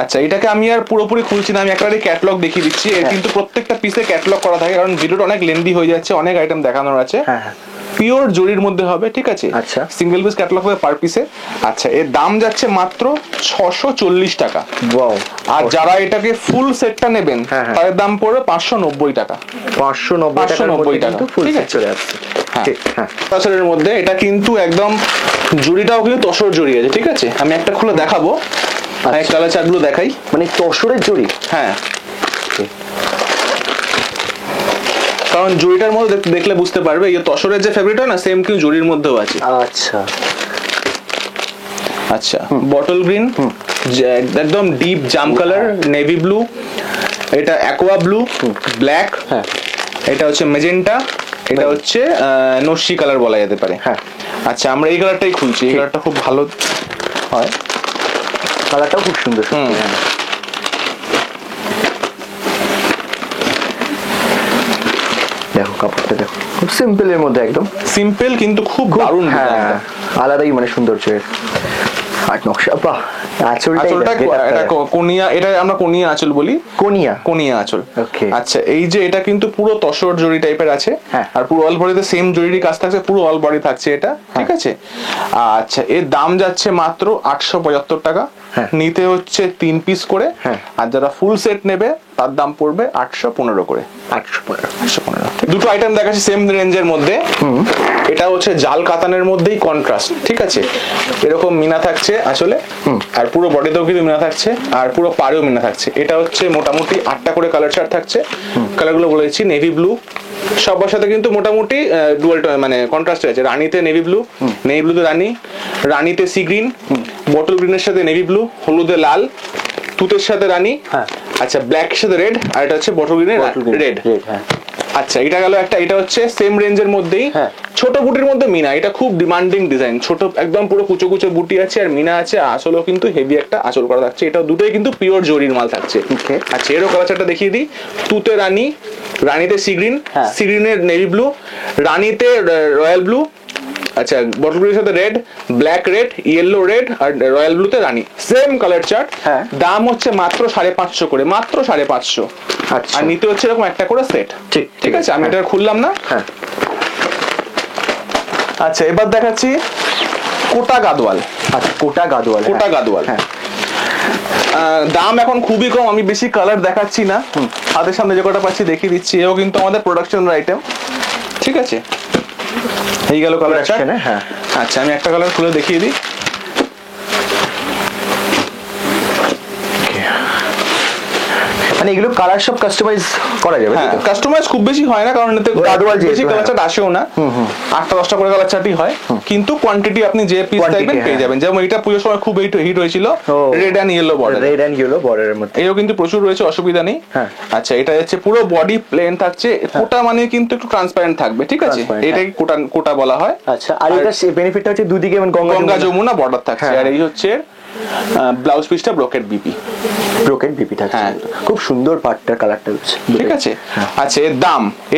আচ্ছা, এটাকে আমি আর পুরোপুরি খুলছি না, আমি একটা ক্যাটালগ দেখিয়ে দিচ্ছি। এর কিন্তু প্রত্যেকটা পিসে ক্যাটালগ করা থাকে, কারণ ভিডিওটা অনেক লেন্দি হয়ে যাচ্ছে, অনেক আইটেম দেখানোর আছে। পিওর জরির মধ্যে হবে, ঠিক আছে। আচ্ছা, সিঙ্গেল পিস ক্যাটালগ হবে পার পিসে। আচ্ছা, এর দাম যাচ্ছে মাত্র 640 টাকা। ওয়াও। আর যারা এটাকে ফুল সেটটা নেবেন তাদের দাম পড়বে 590 টাকা। 590 টাকা ফুল সেট চলে আসছে। তসরের মধ্যে এটা কিন্তু একদম জুড়িটাও কিন্তু তসর জড়ি আছে, ঠিক আছে। আমি একটা খুলে দেখাবো, কালার চার্টগুলো দেখাই, মানে তসরের জড়ি। হ্যাঁ, কারণ জড়িটার মধ্যে দেখলে বুঝতে পারবে, এই তসরের যে ফেব্রিকটা না, সেম কিন্তু জড়ির মধ্যেও আছে। আচ্ছা আচ্ছা, বটল গ্রিন, একদম ডিপ জাম কালার, নেভি ব্লু, এটা অ্যাকোয়া ব্লু, ব্ল্যাক, এটা হচ্ছে মেজেন্টা, এটা হচ্ছে নস্যি কালার বলা যেতে পারে। হ্যাঁ, আচ্ছা, আমরা এই কালারটাই খুলছি, এই কালারটা খুব ভালো হয়, কালারটাও খুব সুন্দর। দেখো কাপড়টা, দেখো খুব সিম্পল এর মধ্যে, একদম সিম্পল কিন্তু খুব দারুণ, আলাদাই মানে সৌন্দর্য এর। আর নকশা, বাহ, আঁচলটা এটা কোনিয়া, এটা আমরা কোনিয়া আঁচল বলি, কোনিয়া আঁচল। ওকে। আচ্ছা, এই যে এটা কিন্তু পুরো তসর জড়ি টাইপের আছে, আর পুরো অল বডিতে সেম জড়িরই কাজ থাকছে, পুরো অল বডি থাকছে এটা, ঠিক আছে। আচ্ছা, এর দাম যাচ্ছে মাত্র 875 টাকা, নিতে হচ্ছে 3 পিস করে, আর যারা ফুল সেট নেবে তার দাম পড়বে 815 করে। 815। দুটো আইটেম দেখাচ্ছি সেম রেঞ্জের মধ্যে। এটা হচ্ছে জাল কাতানের মধ্যেই কন্ট্রাস্ট, ঠিক আছে। এরকম মিনা থাকছে আসলে, আর পুরো বডিতেও কিন্তু মিনা থাকছে, আর পুরো পাড়েও মিনা থাকছে। এটা হচ্ছে মোটামুটি 8টা করে কালার চার্ট থাকছে। কালারগুলো বলেছি, নেভি ব্লু, সবার সাথে কিন্তু মোটামুটি ডুয়াল মানে কন্ট্রাস্ট আছে। রানীতে নেভি ব্লু, নেভি ব্লুতে রানী, রানীতে সি গ্রিন, বটল গ্রিনের সাথে নেভি ব্লু, হলুদে লাল, তুতের সাথে রানী, হ্যাঁ। আচ্ছা ব্ল্যাক এর সাথে রেড, আর এটা হচ্ছে বটল গ্রিনের রেড। হ্যাঁ। আচ্ছা এটা গেল একটা, এটা হচ্ছে সেম রেঞ্জের মধ্যেই হ্যাঁ। ছোট বুটির মধ্যে মিনা, এটা খুব ডিমান্ডিং ডিজাইন, ছোট একদম পুরো কুচো কুচো বুটি আছে আর মিনা আছে, আসলেও কিন্তু হেভি একটা আঁচল করা থাকছে। এটা দুটোই কিন্তু পিওর জরির মাল থাকছে। Okay. আচ্ছা এরও কালারটা দেখিয়ে দিই। তুতে রানী, রানীতে সি গ্রিন, হ্যাঁ। সি গ্রিনের নেভি ব্লু, রানীতে রয়্যাল ব্লু, আচ্ছা বটল গ্রিনের সাথে red, black red, yellow red, আর রয়্যাল ব্লুতে রানী, সেম কালার চার্ট। হ্যাঁ। দাম হচ্ছে মাত্র 550 করে, মাত্র 550। আচ্ছা। আর নিতে হচ্ছে এরকম একটা করে সেট। ঠিক, ঠিক আছে, আমি এটা খুললাম না। হ্যাঁ। আচ্ছা এবার দেখাচ্ছি কোটা গাদওয়াল। আচ্ছা কোটা গাদওয়াল। কোটা গাদওয়াল, হ্যাঁ। দাম এখন খুবই কম, আমি বেশি কালার দেখাচ্ছি না, হাতের সামনে যে কটা পাচ্ছি দেখিয়ে দিচ্ছি। এও কিন্তু আমাদের প্রোডাকশন আইটেম। ঠিক আছে, এই গেল কালার। হ্যাঁ। আচ্ছা আমি একটা কালার খুলে দেখিয়ে দিই। মানে এগুলো কালার সব কাস্টমাইজ করা যাবে? হ্যাঁ, কাস্টমাইজ খুব বেশি হয় না, কারণ এতে গাদওয়াল যেহেতু, বেশি কালার চার্ট আসেও না, 8টা-10টা করে কালার চার্টই হয়, কিন্তু কোয়ান্টিটি আপনি যে পিস Quantity, চাইবেন পেয়ে হ্যাঁ। যাবেন। যেমন এটা পুজোর সময় খুব হিট হয়েছিল, red and yellow border. Red and yellow বর্ডারের মধ্যে এও কিন্তু প্রচুর রয়েছে, অসুবিধা নেই। হ্যাঁ। আচ্ছা এটা হচ্ছে পুরো বডি প্লেন থাকছে, কোটা মানে কিন্তু একটু ট্রান্সপারেন্ট থাকবে। ঠিক আছে, Transparent, এটাকে কোটা কোটা বলা হয়। আচ্ছা, আর এটা বেনিফিটটা হচ্ছে দুদিকে মানে গঙ্গা যমুনা বর্ডার থাকছে। হ্যাঁ। আর এই হচ্ছে ব্লাউজ পিসটা ব্রোকেট বিপি। ব্রোকেট বিপি থাকছে। হ্যাঁ। খুব সুন্দর পাটটার কালারটা হচ্ছে। ঠিক আছে। আচ্ছা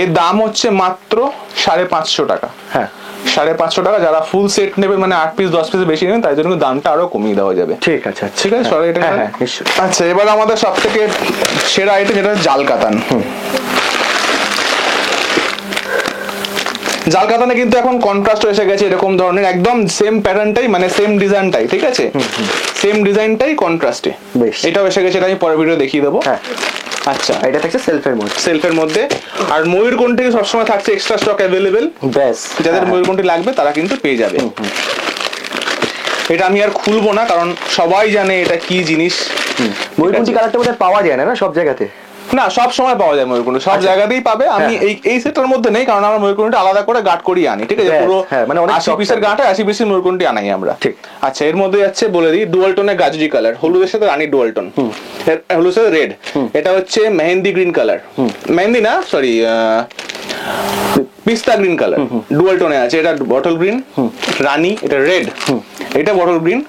এর দাম হচ্ছে মাত্র 550 টাকা। হ্যাঁ। 550 টাকা। যারা ফুল সেট নেবে মানে 8 পিস 10 পিস বেশি নেবেন, তাই জন্য দামটা আরো কমিয়ে দেওয়া যাবে। ঠিক আছে। আচ্ছা। ঠিক আছে, সবাই এটা হ্যাঁ, হ্যাঁ, নিশ্চয়ই। আচ্ছা এবার আমাদের সব থেকে সেরা আইটেম যেটা জাল কাতান। জাল কাতানে কিন্তু এখন কন্ট্রাস্ট এসে গেছে, এরকম ধরনের একদম সেম প্যাটার্নটাই, মানে সেম ডিজাইনটাই। ঠিক আছে, সেম ডিজাইনটাই কন্ট্রাস্টে বেশ। এটাও এসে গেছে, এটা আমি পরের ভিডিও দেখিয়ে দেবো। হ্যাঁ। আচ্ছা এটা থাকছে সেলফের মধ্যে। সেলফের মধ্যে। আর ময়ূরকণ্ঠী সবসময় থাকছে এক্সট্রা স্টক অ্যাভেলেবেল, ব্যাস। যাদের ময়ূরকণ্ঠী লাগবে তারা কিন্তু পেয়ে যাবে। এটা আমি আর খুলবো না, কারণ সবাই জানে এটা কি জিনিস। ময়ূরকণ্ঠী কালারটা বোধহয় পাওয়া যায় না সব জায়গাতে। না, সব সময় পাওয়া যায় ময়ূরকণ্ঠী, সব জায়গাতেই পাবে। আমি এই সেটার মধ্যে নেই, কারণ আমরা ময়ূরকণ্ঠী আলাদা করে গাঁট করিয়ে আনি। ঠিক আছে, পুরো মানে 80 পিসের গাঁটে 80 পিসের ময়ূরকণ্ঠী আনাই আমরা। ঠিক। আচ্ছা এর মধ্যে যাচ্ছে বলে দিই, ডুয়াল টোনের গাজরি কালার, হলুদের সাথে রানী ডুয়াল টোন, হলুদের সাথে রেড। এটা হচ্ছে মেহেন্দি গ্রিন কালার, মেহেন্দি না সরি পিস্তা গ্রিন কালার, ডুয়াল টোনে আছে। এটা বটল গ্রিন, রানী, এটা রেড, এটা বটল গ্রিন,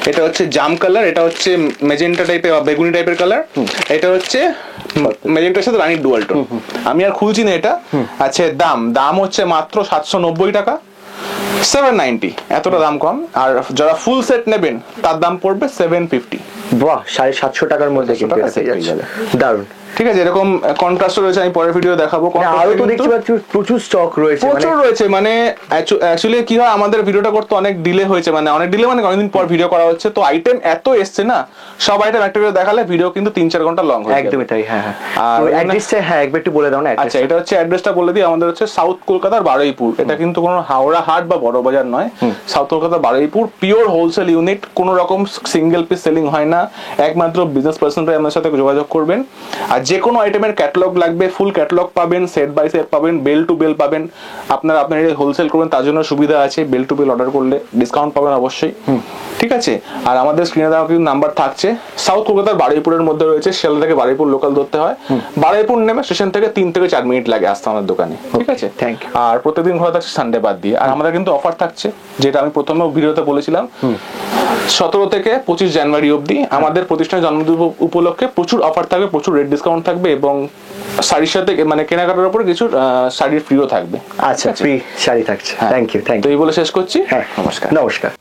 এটা হচ্ছে জাম কালার, এটা হচ্ছে মেজেন্টা টাইপের বা বেগুনি টাইপের কালার, এটা হচ্ছে মেজেন্টার সাথে রানীর ডুয়াল টোন। আমি আর খুলছি না এটা। আচ্ছা দাম হচ্ছে মাত্র 790 টাকা, 790, এতটা দাম কম। আর যারা ফুল সেট নেবেন তার দাম পড়বে 750। বাহ, 750 টাকার মধ্যে কিন্তু টাকা এটা পেয়ে পেয়ে যাচ্ছে। দারুণ। ঠিক আছে, এরকম কন্ট্রাস্ট রয়েছে, আমি পরের ভিডিও দেখাবো। আরো তো দেখতে পাচ্ছি প্রচুর স্টক রয়েছে। প্রচুর রয়েছে, মানে অ্যাকচুয়ালি কি হয়, আমাদের ভিডিওটা করতে অনেক ডিলে হয়েছে, মানে অনেক ডিলে মানে অনেকদিন পর ভিডিও করা হচ্ছে, তো আইটেম এত এসছে না, সব আইটেম একটা ভিডিও দেখালে ভিডিও কিন্তু 3-4 ঘন্টা লং হয়ে যাবে। একদমই তাই। হ্যাঁ, হ্যাঁ। আর আর অ্যাড্রেসটা একবার একটু বলে দাও না। আচ্ছা এটা হচ্ছে অ্যাড্রেসটা বলে দিই, আমাদের হচ্ছে সাউথ কলকাতার বারুইপুর। এটা কিন্তু কোনো হাওড়া হাট বা বড় বাজার নয়, সাউথ কলকাতার বারুইপুর, পিওর হোলসেল ইউনিট, কোনো রকম সিঙ্গেল পিস সেলিং হয় না, একমাত্র বিজনেস পার্সনরাই আমাদের সাথে যোগাযোগ করবেন। আর যে কোনো আইটেমের ক্যাটালগ লাগবে, ফুল ক্যাটালগ পাবেন, সেট বাই সেট পাবেন, বেল টু বেল পাবেন। আপনার হোলসেল করবেন তার জন্য সুবিধা আছে, বেল টু বেল অর্ডার করলে ডিসকাউন্ট পাবেন অবশ্যই। ঠিক আছে, আর আমাদের স্ক্রিনে দেওয়া কিন্তু নাম্বার থাকছে। সাউথ কলকাতার বারুইপুরের মধ্যে রয়েছে, শিয়ালদা থেকে বারুইপুর লোকাল ধরতে হয়। বারুইপুর নেমে স্টেশন থেকে 3 থেকে 4 মিনিট লাগে আসতে আমাদের দোকানে। ঠিক আছে, থ্যাংক ইউ। আর প্রত্যেকদিন খোলা থাকছে সানডে বাদ দিয়ে। আর আমাদের কিন্তু অফার থাকছে, যেটা আমি প্রথমে ভিডিওতে বলেছিলাম, 17 থেকে 25 জানুয়ারি অবধি আমাদের প্রতিষ্ঠানের জন্মদিন উপলক্ষে প্রচুর অফার থাকবে, প্রচুর রেট ডিসকাউন্ট থাকবে, এবং শাড়ির সাথে মানে কেনাকাটার উপর কিছু শাড়ির ফ্রিও থাকবে। আচ্ছা, ফ্রি শাড়ি থাকছে। Thank you. তো এই বলে শেষ করছি। হ্যাঁ, নমস্কার। নমস্কার।